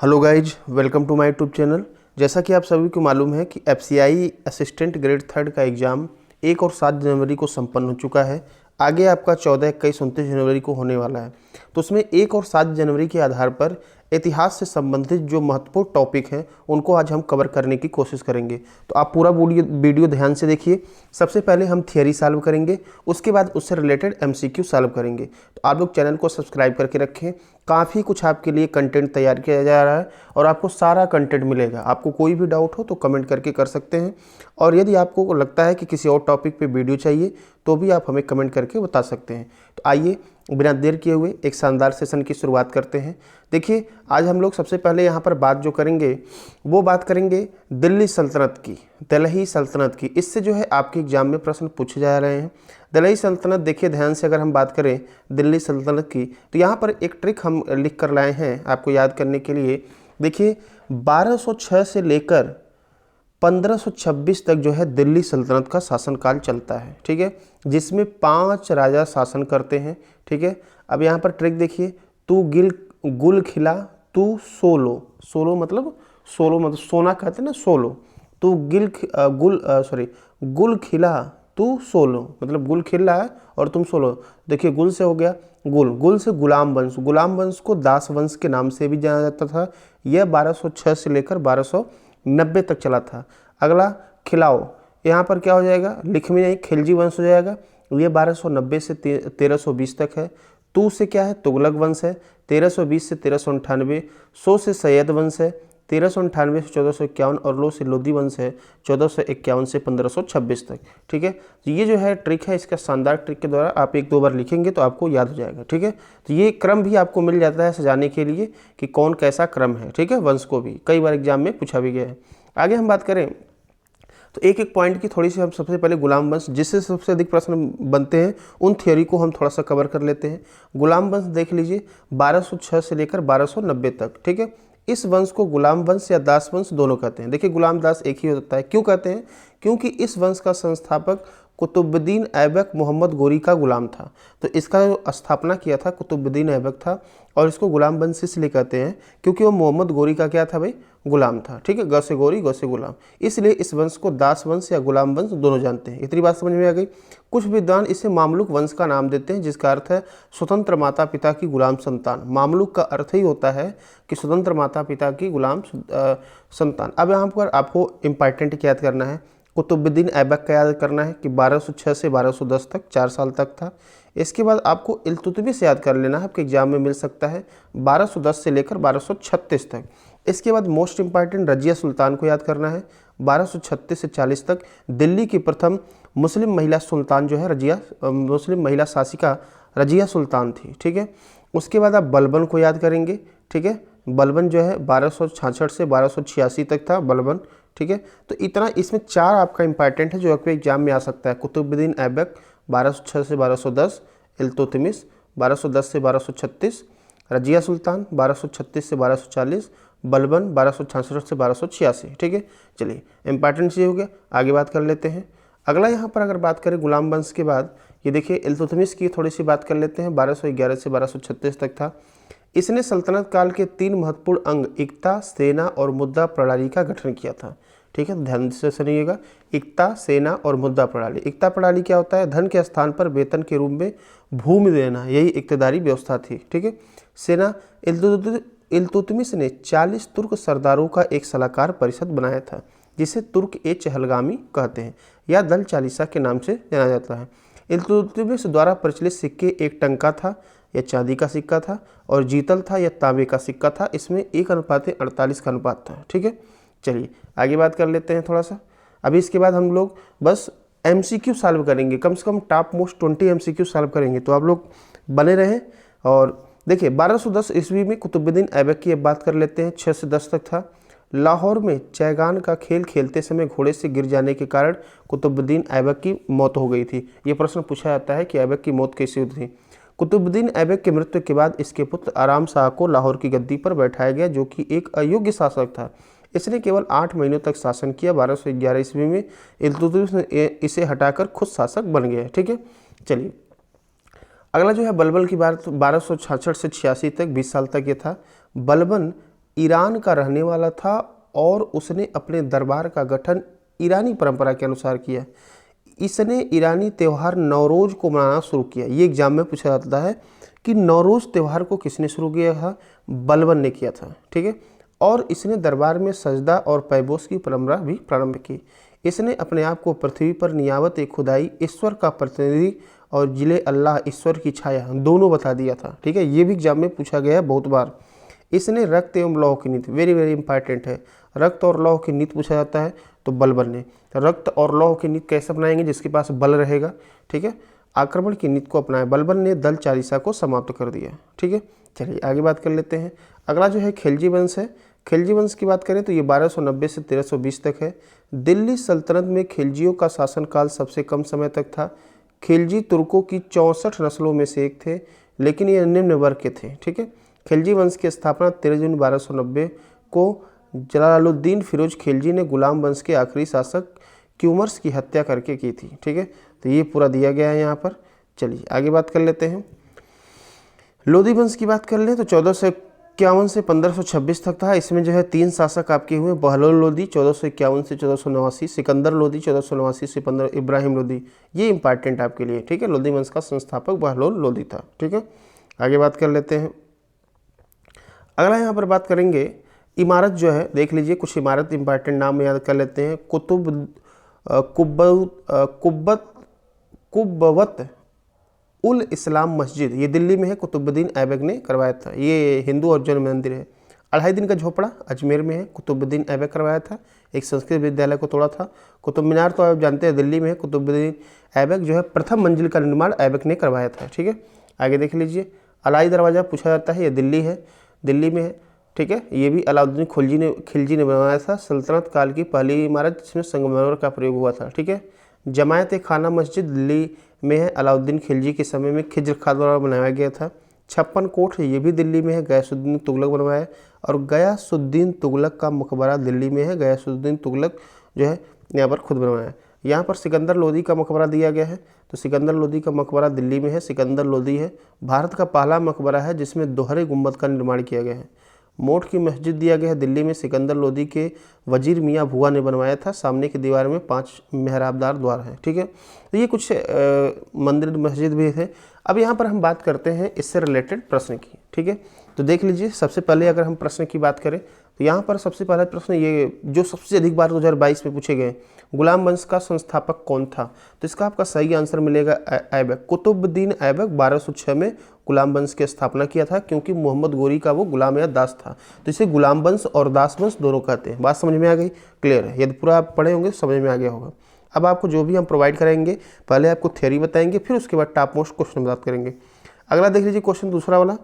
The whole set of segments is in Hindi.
Hello guys, welcome to my YouTube channel. जैसा कि आप सभी को मालूम है कि एफसीआई असिस्टेंट ग्रेड थर्ड का एग्ज़ाम 1 और 7 जनवरी को संपन्न हो चुका है। आगे आपका 14, 21, 29 जनवरी को होने वाला है। तो उसमें 1 और 7 जनवरी के आधार पर इतिहास से संबंधित जो महत्वपूर्ण टॉपिक हैं उनको आज हम कवर करने की कोशिश करेंगे। तो आप पूरा वीडियो ध्यान से देखिए। सबसे पहले हम थियरी सॉल्व करेंगे, उसके बाद उससे रिलेटेड एमसीक्यू सॉल्व करेंगे। तो आप लोग चैनल को सब्सक्राइब करके रखें। काफ़ी कुछ आपके लिए कंटेंट तैयार किया जा रहा है और आपको सारा कंटेंट मिलेगा। आपको कोई भी डाउट हो तो कमेंट करके कर सकते हैं, और यदि आपको लगता है कि किसी और टॉपिक पे वीडियो चाहिए तो भी आप हमें कमेंट करके बता सकते हैं। तो आइए बिना देर किए हुए एक शानदार सेशन की शुरुआत करते हैं। देखिए, आज हम लोग सबसे पहले यहाँ पर बात जो करेंगे वो बात करेंगे दिल्ली सल्तनत की, दिल्ली सल्तनत की। इससे जो है आपके एग्जाम में प्रश्न पूछे जा रहे हैं। दिल्ली सल्तनत, देखिए ध्यान से, अगर हम बात करें दिल्ली सल्तनत की तो यहाँ पर एक ट्रिक हम लिख कर लाए हैं आपको याद करने के लिए। देखिए, 1206 से लेकर 1526 तक जो है दिल्ली सल्तनत का शासनकाल चलता है, ठीक है, जिसमें 5 राजा शासन करते हैं, ठीक है। अब यहाँ पर ट्रिक देखिए, तू गुल खिला तू सोलो, सोलो मतलब सोना कहते हैं ना, सोलो। तू गुल खिला तू सोलो, मतलब गुल खिल रहा है और तुम सोलो। देखिए, गुल से हो गया गुल से गुलाम वंश को दास वंश के नाम से भी जाना जाता था। यह 1206 से लेकर 1290 तक चला था। अगला खिलाओ, यहाँ पर क्या हो जाएगा, लिख में नहीं, खिलजी वंश हो जाएगा। ये 1290 से 1320 तक है। तू से क्या है, तुगलक वंश है, 1320 से 1398। सो से सैयद वंश है, 1398 से 1451, और लो से लोधी वंश है, 1451 से 1526 तक, ठीक है। तो ये जो है ट्रिक है, इसका शानदार ट्रिक के द्वारा आप 1-2 बार लिखेंगे तो आपको याद हो जाएगा, ठीक है। तो ये क्रम भी आपको मिल जाता है सजाने के लिए कि कौन कैसा क्रम है, ठीक है। वंश को भी कई बार एग्जाम में पूछा भी गया है। आगे हम बात करें तो एक एक पॉइंट की थोड़ी सी, हम सबसे पहले गुलाम वंश, जिससे सबसे अधिक प्रश्न बनते हैं, उन थियोरी को हम थोड़ा सा कवर कर लेते हैं। गुलाम वंश देख लीजिए, 1206 से लेकर 1290 तक, ठीक है। इस वंश को गुलाम वंश या दास वंश दोनों कहते हैं। देखिए, गुलाम दास एक ही होता है। क्यों कहते हैं? क्योंकि इस वंश का संस्थापक कुतुबुद्दीन ऐबक मोहम्मद गोरी का गुलाम था। तो इसका जो स्थापना किया था कुतुबुद्दीन ऐबक था, और इसको गुलाम वंश इसलिए कहते हैं क्योंकि वो मोहम्मद गोरी का क्या था भाई, गुलाम था, ठीक है। ग से गोरी, ग से गुलाम, इसलिए इस वंश को दास वंश या गुलाम वंश दोनों जानते हैं। इतनी बात समझ में आ गई। कुछ विद्वान इसे मामलुक वंश का नाम देते हैं, जिसका अर्थ है स्वतंत्र माता पिता की गुलाम संतान। मामलुक का अर्थ ही होता है कि स्वतंत्र माता पिता की गुलाम संतान। अब यहाँ पर आपको इंपॉर्टेंट क्या याद करना है, कुतुबुद्दीन ऐबक का याद करना है कि 1206 से 1210 तक 4 साल तक था। इसके बाद आपको इल्तुतमिश याद कर लेना है, आपके एग्जाम में मिल सकता है 1210 से लेकर 1236 तक। इसके बाद मोस्ट इंपॉर्टेंट रजिया सुल्तान को याद करना है, 1236 से 40 तक। दिल्ली की प्रथम मुस्लिम महिला सुल्तान जो है मुस्लिम महिला शासिका रजिया सुल्तान थी, ठीक है। उसके बाद आप बलबन को याद करेंगे, ठीक है। बलबन जो है 1266 से 1286 तक था बलबन, ठीक है। तो इतना, इसमें 4 आपका इंपॉर्टेंट है जो आपके एग्जाम में आ सकता है। कुतुबुद्दीन ऐबक 1206 से 1210, इल्तुतमिश 1210 से 1236, रजिया सुल्तान 1236 से 1240, बलबन 1266 से 1286, ठीक है। चलिए, इंपॉर्टेंट चीज़ हो गया, आगे बात कर लेते हैं। अगला यहाँ पर अगर बात करें गुलाम वंश के बाद, ये देखिए इल्तुतमिश की थोड़ी सी बात कर लेते हैं। 1211 से 1236 तक था। इसने सल्तनत काल के 3 महत्वपूर्ण अंग एकता, सेना और मुद्रा प्रणाली का गठन किया था, ठीक है। ध्यान से सुनिएगा, एकता, सेना और मुद्रा प्रणाली। एकता प्रणाली क्या होता है, धन के स्थान पर वेतन के रूप में भूमि देना, यही इक्तदारी व्यवस्था थी, ठीक है। सेना, इल्तुतमिश ने 40 तुर्क सरदारों का एक सलाहकार परिषद बनाया था, जिसे तुर्क ए चहलगामी कहते हैं या दल चालीसा के नाम से जाना जाता है। इल्तुतमिश द्वारा प्रचलित सिक्के एक टंका था या चांदी का सिक्का था, और जीतल था या तांबे का सिक्का था। इसमें 1:48 का अनुपात था, ठीक है। चलिए आगे बात कर लेते हैं थोड़ा सा। अभी इसके बाद हम लोग बस एमसीक्यू सॉल्व करेंगे, कम से कम टॉप मोस्ट 20 एमसीक्यू सॉल्व करेंगे, तो आप लोग बने रहें। और देखिए, 1210 ईस्वी में कुतुबुद्दीन ऐबक की अब बात कर लेते हैं, 6 से 10 तक था। लाहौर में चैगान का खेल खेलते समय घोड़े से गिर जाने के कारण कुतुबुद्दीन ऐबक की मौत हो गई थी। ये प्रश्न पूछा जाता है कि ऐबक की मौत कैसे हुई थी। कुतुबुद्दीन ऐबक के मृत्यु के बाद इसके पुत्र आराम शाह को लाहौर की गद्दी पर बैठाया गया, जो कि एक अयोग्य शासक था। इसने केवल 8 महीनों तक शासन किया। 1211 ईस्वी में इल्तुतमिश ने इसे हटाकर खुद शासक बन गया, ठीक है। चलिए, अगला जो है बलबन की बात, 1266 से 86 तक 20 साल तक ये था। बलबन ईरान का रहने वाला था और उसने अपने दरबार का गठन ईरानी परंपरा के अनुसार किया। इसने ईरानी त्यौहार नौरोज़ को मनाना शुरू किया। ये एग्जाम में पूछा जाता है कि नौरोज़ त्यौहार को किसने शुरू किया था? बलबन ने किया था, ठीक है। और इसने दरबार में सजदा और पैबोस की परंपरा भी प्रारंभ की। इसने अपने आप को पृथ्वी पर नियावत एक खुदाई, ईश्वर का प्रतिनिधि और जिले अल्लाह ईश्वर की छाया दोनों बता दिया था, ठीक है। ये भी एग्जाम में पूछा गया है बहुत बार। इसने रक्त एवं लौह की नीति, वेरी वेरी इंपॉर्टेंट है, रक्त और लौह की नीति पूछा जाता है तो बलबन ने। रक्त और लौह की नीति कैसे अपनाएंगे? जिसके पास बल रहेगा, ठीक है। आक्रमण की नीति को अपनाया। बलबन ने दल चालीसा को समाप्त कर दिया, ठीक है। चलिए आगे बात कर लेते हैं। अगला जो है खिलजी वंश है। खिलजी वंश की बात करें तो ये 1290 से 1320 तक है। दिल्ली सल्तनत में खिलजियों का शासनकाल सबसे कम समय तक था। खिलजी तुर्कों की 64 नस्लों में से एक थे, लेकिन ये निम्न वर्ग के थे, ठीक है। खिलजी वंश की स्थापना 13 जून 1290 को जलालुद्दीन फिरोज खिलजी ने गुलाम वंश के आखिरी शासक क्यूमर्स की हत्या करके की थी, ठीक है। तो ये पूरा दिया गया है यहाँ पर। चलिए आगे बात कर लेते हैं। लोधी वंश की बात कर लें तो 1451 से 1526 तक था। इसमें जो है 3 शासक आपके हुए। बहलोल लोधी 1451 से 1489, सिकंदर लोधी 1489 से 15, इब्राहिम लोधी। ये इंपॉर्टेंट आपके लिए, ठीक है। लोधी वंश का संस्थापक बहलोल लोधी था, ठीक है। आगे बात कर लेते हैं। अगला यहाँ पर बात करेंगे इमारत जो है, देख लीजिए कुछ इमारत इंपॉर्टेंट नाम याद कर लेते हैं। कुब्बत उल इस्लाम मस्जिद, ये दिल्ली में है, कुतुबुद्दीन ऐबक ने करवाया था। ये हिंदू और जैन मंदिर है। 2.5 दिन का झोपड़ा अजमेर में है, कुतुबुद्दीन ऐबक करवाया था। एक संस्कृत विद्यालय को तोड़ा था। कुतुब मीनार तो आप जानते हैं दिल्ली में है, कुतुबुद्दीन ऐबक जो है प्रथम मंजिल का निर्माण ऐबक ने करवाया था, ठीक है। आगे देख लीजिए। अलाई दरवाज़ा पूछा जाता है, ये दिल्ली है, दिल्ली में है, ठीक है। ये भी अलाउद्दीन खिलजी ने बनवाया था। सल्तनत काल की पहली इमारत जिसमें संगमरमर का प्रयोग हुआ था, ठीक है। जमायत खाना मस्जिद दिल्ली में है, अलाउद्दीन खिलजी के समय में खिज्र खां द्वारा बनाया गया था। 56 कोट ये भी दिल्ली में है, गयासुद्दीन तुगलक बनवाया। और गयासुद्दीन तुगलक का मकबरा दिल्ली में है, गयासुद्दीन तुगलक जो है यहाँ पर खुद बनवाया। यहाँ पर सिकंदर लोदी का मकबरा दिया गया है, तो सिकंदर लोदी का मकबरा दिल्ली में है, सिकंदर लोदी है। भारत का पहला मकबरा है जिसमें दोहरे गुंबद का निर्माण किया गया है। मोट की मस्जिद दिया गया है दिल्ली में, सिकंदर लोदी के वजीर मियाँ भुआ ने बनवाया था। सामने की दीवार में 5 मेहराबदार द्वार हैं, ठीक है। तो ये कुछ मंदिर मस्जिद भी थे। अब यहाँ पर हम बात करते हैं इससे रिलेटेड प्रश्न की, ठीक है। तो देख लीजिए, सबसे पहले अगर हम प्रश्न की बात करें तो यहाँ पर सबसे पहला प्रश्न ये जो सबसे अधिक बार 2022 में पूछे गए, गुलाम वंश का संस्थापक कौन था? तो इसका आपका सही आंसर मिलेगा ऐबक। कुतुबुद्दीन ऐबक 1206 में गुलाम वंश की स्थापना किया था, क्योंकि मोहम्मद गोरी का वो गुलाम या दास था। तो इसे गुलाम वंश और दास वंश दोनों कहते हैं। बात समझ में आ गई? क्लियर है? यदि पूरा आप पढ़े होंगे समझ में आ गया होगा। अब आपको जो भी हम प्रोवाइड करेंगे, पहले आपको थ्योरी बताएंगे, फिर उसके बाद टॉप मोस्ट क्वेश्चन बात करेंगे। अगला देख लीजिए क्वेश्चन दूसरा वाला,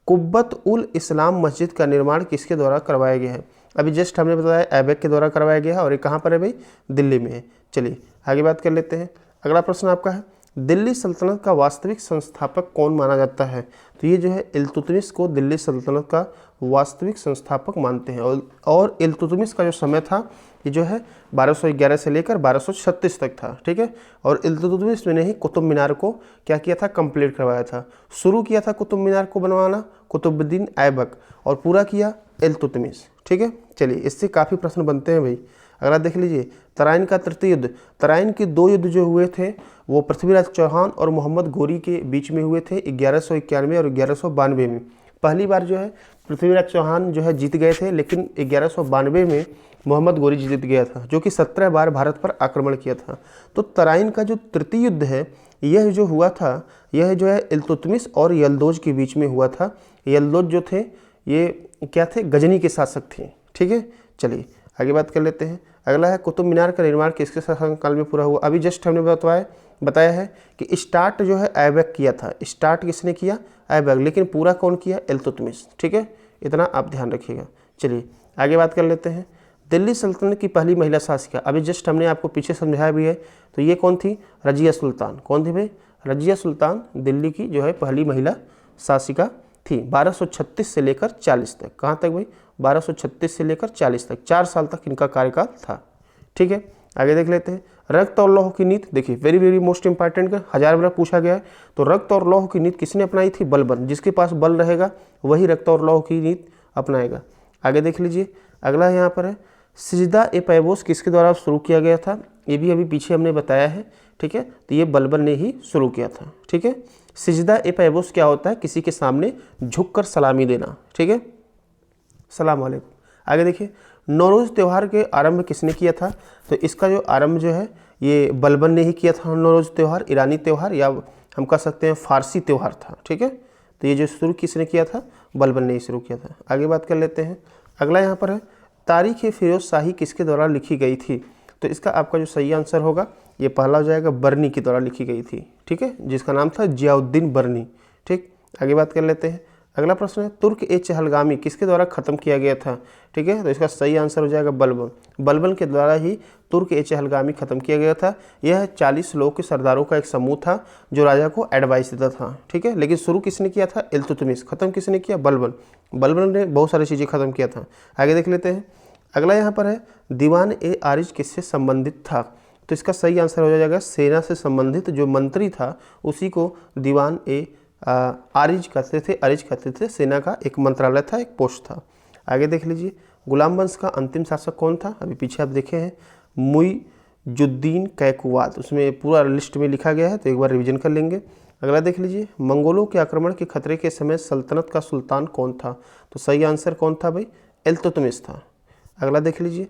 कुब्बत उल इस्लाम मस्जिद का निर्माण किसके द्वारा करवाया गया है? अभी जस्ट हमने बताया ऐबक के द्वारा करवाया गया है, और ये कहाँ पर है भाई? दिल्ली में है। चलिए आगे बात कर लेते हैं। अगला प्रश्न आपका है, दिल्ली सल्तनत का वास्तविक संस्थापक कौन माना जाता है? तो ये जो है इल्तुतमिश को दिल्ली सल्तनत का वास्तविक संस्थापक मानते हैं। और इल्तुतमिश का जो समय था ये जो है 1211 से लेकर 1236 तक था, ठीक है। और इल्तुतमिश ने ही कुतुब मीनार को क्या किया था? कंप्लीट करवाया था। शुरू किया था कुतुब मीनार को बनवाना कुतुबुद्दीन ऐबक, और पूरा किया इल्तुतमिश, ठीक है। चलिए इससे काफ़ी प्रश्न बनते हैं भाई। अगला देख लीजिए, तराइन का तृतीय युद्ध। तराइन के 2 युद्ध जो हुए थे वो पृथ्वीराज चौहान और मोहम्मद गोरी के बीच में हुए थे, 1191 और 1192 में। पहली बार जो है पृथ्वीराज चौहान जो है जीत गए थे, लेकिन 1192 में मोहम्मद गोरी जीत गया था, जो कि 17 बार भारत पर आक्रमण किया था। तो तराइन का जो तृतीय युद्ध है यह जो हुआ था, यह जो है इल्तुतमिश और यल्दोज के बीच में हुआ था। यल्दोज जो थे ये क्या थे? गजनी के शासक थे, ठीक है। चलिए आगे बात कर लेते हैं। अगला है कुतुब मीनार का निर्माण किसके शासनकाल में पूरा हुआ? अभी जस्ट हमने बताया है कि स्टार्ट जो है ऐबक किया था। स्टार्ट किसने किया? ऐबक, लेकिन पूरा कौन किया? इल्तुतमिश, ठीक है। इतना आप ध्यान रखिएगा। चलिए आगे बात कर लेते हैं। दिल्ली सल्तनत की पहली महिला शासिका, अभी जस्ट हमने आपको पीछे समझाया भी है, तो ये कौन थी? रजिया सुल्तान। कौन थी भाई? रजिया सुल्तान दिल्ली की जो है पहली महिला शासिका थी। 1236 से लेकर 40 तक। कहाँ तक भाई? 1236 से लेकर 40 तक, 4 साल तक इनका कार्यकाल था, ठीक है। आगे देख लेते हैं। रक्त और लौह की नीति, देखिए वेरी वेरी मोस्ट इंपॉर्टेंट का 1000 बार पूछा गया है। तो रक्त और लौह की नीति किसने अपनाई थी? बलबन। जिसके पास बल रहेगा वही रक्त और लौह की नीति अपनाएगा। आगे देख लीजिए, अगला यहाँ पर है सिजदा ए पैबोस किसके द्वारा शुरू किया गया था, ये भी अभी पीछे हमने बताया है, ठीक है। तो ये बलबन ने ही शुरू किया था, ठीक है। सिजदा ए पैबोस क्या होता है, किसी के सामने झुककर सलामी देना, ठीक है, सलाम वालेकुम। आगे देखिए, नौरोज़ त्यौहार के आरंभ किसने किया था, तो इसका जो आरंभ जो है ये बलबन ने ही किया था। नौरोज़ त्यौहार ईरानी त्यौहार या हम कह सकते हैं फारसी त्यौहार था, ठीक है। तो ये जो शुरू किसने किया था, बलबन ने ही शुरू किया था। आगे बात कर लेते हैं, अगला यहाँ पर है तारीख़ फ़िरोज़ शाही किसके द्वारा लिखी गई थी, तो इसका आपका जो सही आंसर होगा ये पहला हो जाएगा, बर्नी के द्वारा लिखी गई थी, ठीक है, जिसका नाम था जियाउद्दीन बर्नी, ठीक। आगे बात कर लेते हैं, अगला प्रश्न है तुर्क ए चहलगामी किसके द्वारा ख़त्म किया गया था, ठीक है। तो इसका सही आंसर हो जाएगा बलबन। बलबन के द्वारा ही तुर्क ए चहलगामी ख़त्म किया गया था। यह 40 लोगों के सरदारों का एक समूह था जो राजा को एडवाइस देता था, ठीक है। लेकिन शुरू किसने किया था, इल्तुतमिश। ख़त्म किसने किया, बलबन। बलबन ने बहुत सारी चीज़ें ख़त्म किया था। आगे देख लेते हैं, अगला यहाँ पर है दीवान ए आरिज किससे संबंधित था, तो इसका सही आंसर हो जाएगा सेना से संबंधित जो मंत्री था उसी को दीवान ए आरिज कहते थे। आरिज कहते थे, सेना का एक मंत्रालय था, एक पोस्ट था। आगे देख लीजिए, गुलाम वंश का अंतिम शासक कौन था, अभी पीछे आप देखे हैं, मुइजुद्दीन कैकुवात, उसमें पूरा लिस्ट में लिखा गया है, तो एक बार रिवीजन कर लेंगे। अगला देख लीजिए, मंगोलों के आक्रमण के खतरे के समय सल्तनत का सुल्तान कौन था, तो सही आंसर कौन था भाई, इल्तुतमिश था। अगला देख लीजिए,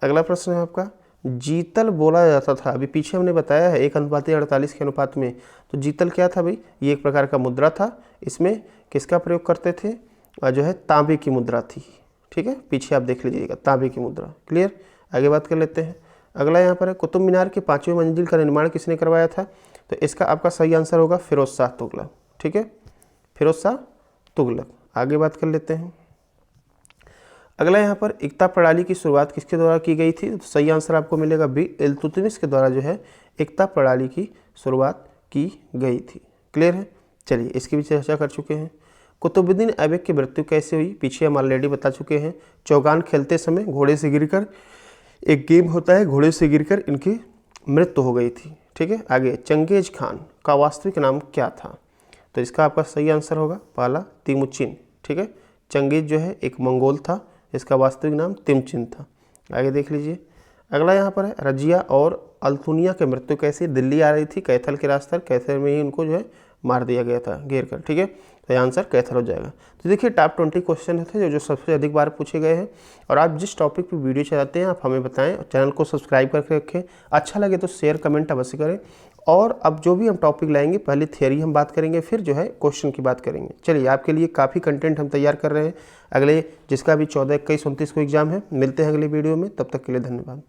अगला प्रश्न है आपका जीतल बोला जाता था, अभी पीछे हमने बताया है 1:48 के अनुपात में। तो जीतल क्या था भाई, ये एक प्रकार का मुद्रा था, इसमें किसका प्रयोग करते थे, जो है तांबे की मुद्रा थी, ठीक है। पीछे आप देख लीजिएगा, तांबे की मुद्रा, क्लियर। आगे बात कर लेते हैं, अगला यहाँ पर है कुतुब मीनार के 5वीं मंजिल का निर्माण किसने करवाया था, तो इसका आपका सही आंसर होगा फिरोज शाह तुगलक, ठीक है, फिरोज शाह तुगलक। आगे बात कर लेते हैं, अगला यहाँ पर एकता प्रणाली की शुरुआत किसके द्वारा की गई थी, तो सही आंसर आपको मिलेगा बी, इल्तुतमिश के द्वारा जो है एकता प्रणाली की शुरुआत की गई थी, क्लियर है। चलिए इसकी भी चर्चा कर चुके हैं। कुतुबुद्दीन ऐबक की मृत्यु कैसे हुई, पीछे हम ऑलरेडी बता चुके हैं, चौगान खेलते समय घोड़े से गिरकर, एक गेम होता है घोड़े से गिरकर इनकी मृत्यु हो गई थी, ठीक है। आगे चंगेज खान का वास्तविक नाम क्या था, तो इसका आपका सही आंसर होगा पहला तिमुचिन, ठीक है। चंगेज जो है एक मंगोल था, इसका वास्तविक नाम तिमचिन था। आगे देख लीजिए, अगला यहाँ पर है रजिया और अल्तुनिया की मृत्यु कैसे, दिल्ली आ रही थी कैथल के रास्ते, कैथल में ही उनको जो है मार दिया गया था घेर कर, ठीक है। तो आंसर कैथल हो जाएगा। तो देखिए टॉप 20 क्वेश्चन थे जो सबसे अधिक बार पूछे गए हैं। और आप जिस टॉपिक पर वीडियो चाहते हैं आप हमें बताएं, चैनल को सब्सक्राइब करके रखें, अच्छा लगे तो शेयर कमेंट अवश्य करें। और अब जो भी हम टॉपिक लाएंगे पहले थियरी हम बात करेंगे, फिर जो है क्वेश्चन की बात करेंगे। चलिए आपके लिए काफ़ी कंटेंट हम तैयार कर रहे हैं अगले, जिसका भी 14, 21, 29 को एग्जाम है। मिलते हैं अगले वीडियो में, तब तक के लिए धन्यवाद।